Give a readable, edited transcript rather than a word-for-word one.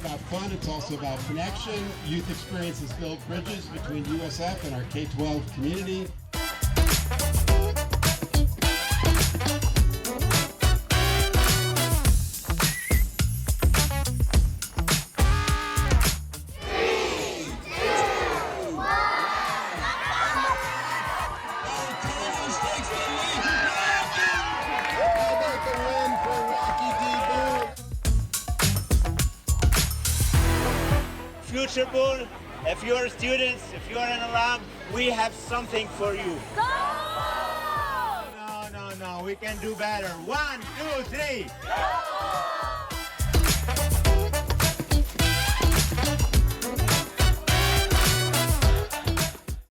about fun, it's also about connection. Youth Experiences build bridges between USF and our K-12 community. Future Bull, if you're students, if you're an alum, we have something for you. Go! No, we can do better. 1, 2, 3. Go!